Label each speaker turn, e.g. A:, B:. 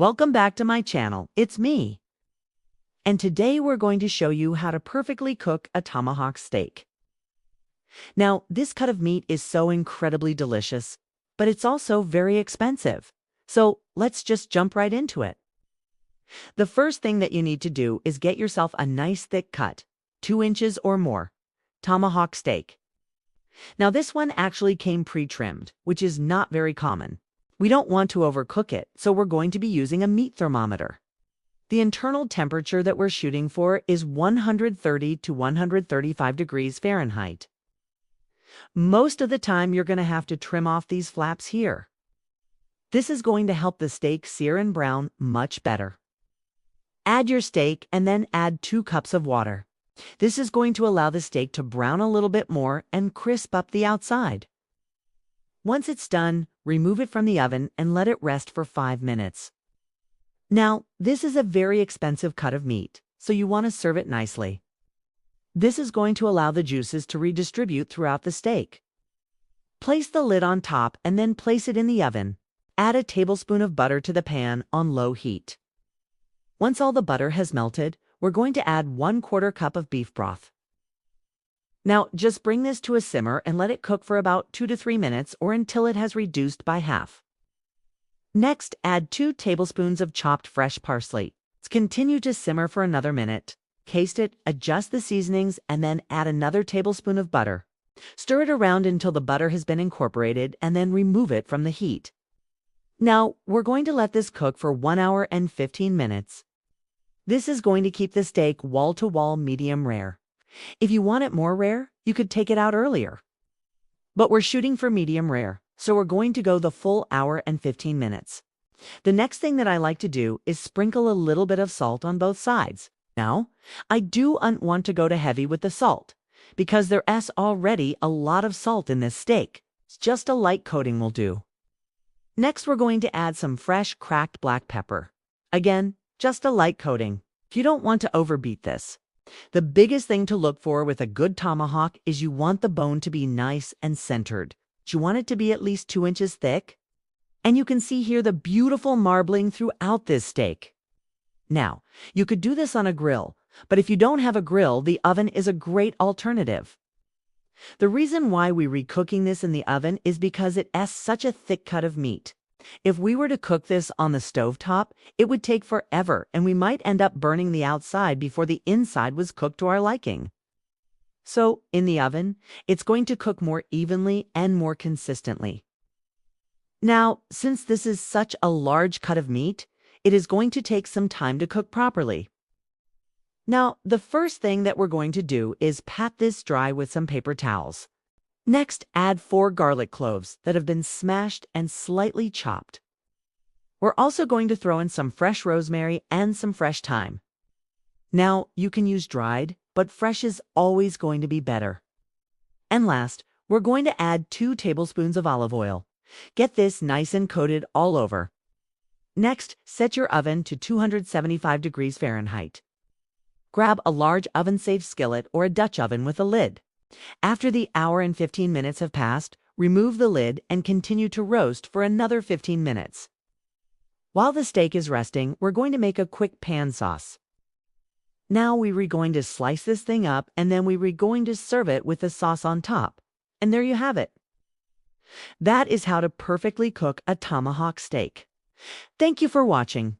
A: Welcome back to my channel. It's me. And today we're going to show you how to perfectly cook a tomahawk steak. Now, this cut of meat is so incredibly delicious, but it's also very expensive. So let's just jump right into it. The first thing that you need to do is get yourself a nice thick cut, 2 inches or more, tomahawk steak. Now this one actually came pre-trimmed, which is not very common. We don't want to overcook it, so we're going to be using a meat thermometer. The internal temperature that we're shooting for is 130 to 135 degrees Fahrenheit. Most of the time, you're going to have to trim off these flaps here. This is going to help the steak sear and brown much better. Add your steak and then add 2 cups of water. This is going to allow the steak to brown a little bit more and crisp up the outside. Once it's done, remove it from the oven and let it rest for 5 minutes. Now, this is a very expensive cut of meat, so you want to serve it nicely. This is going to allow the juices to redistribute throughout the steak. Place the lid on top and then place it in the oven. Add a tablespoon of butter to the pan on low heat. Once all the butter has melted, we're going to add 1/4 cup of beef broth. Now, just bring this to a simmer and let it cook for about 2 to 3 minutes or until it has reduced by half. Next, add 2 tablespoons of chopped fresh parsley. Continue to simmer for another minute. Taste it, adjust the seasonings, and then add another tablespoon of butter. Stir it around until the butter has been incorporated and then remove it from the heat. Now, we're going to let this cook for 1 hour and 15 minutes. This is going to keep the steak wall-to-wall medium rare. If you want it more rare, you could take it out earlier. But we're shooting for medium rare, so we're going to go the full hour and 15 minutes. The next thing that I like to do is sprinkle a little bit of salt on both sides. Now, I don't want to go to heavy with the salt, because there's already a lot of salt in this steak. Just a light coating will do. Next, we're going to add some fresh cracked black pepper. Again, just a light coating. You don't want to overbeat this. The biggest thing to look for with a good tomahawk is you want the bone to be nice and centered. You want it to be at least 2 inches thick. And you can see here the beautiful marbling throughout this steak. Now, you could do this on a grill, but if you don't have a grill, the oven is a great alternative. The reason why we're recooking this in the oven is because it has such a thick cut of meat. If we were to cook this on the stovetop, it would take forever and we might end up burning the outside before the inside was cooked to our liking. So, in the oven, it's going to cook more evenly and more consistently. Now, since this is such a large cut of meat, it is going to take some time to cook properly. Now, the first thing that we're going to do is pat this dry with some paper towels. Next, add 4 garlic cloves that have been smashed and slightly chopped. We're also going to throw in some fresh rosemary and some fresh thyme. Now, you can use dried, but fresh is always going to be better. And last, we're going to add 2 tablespoons of olive oil. Get this nice and coated all over. Next, set your oven to 275 degrees Fahrenheit. Grab a large oven-safe skillet or a Dutch oven with a lid. After the hour and 15 minutes have passed, remove the lid and continue to roast for another 15 minutes. While the steak is resting, we're going to make a quick pan sauce. Now we're going to slice this thing up and then we're going to serve it with the sauce on top. And there you have it. That is how to perfectly cook a tomahawk steak. Thank you for watching.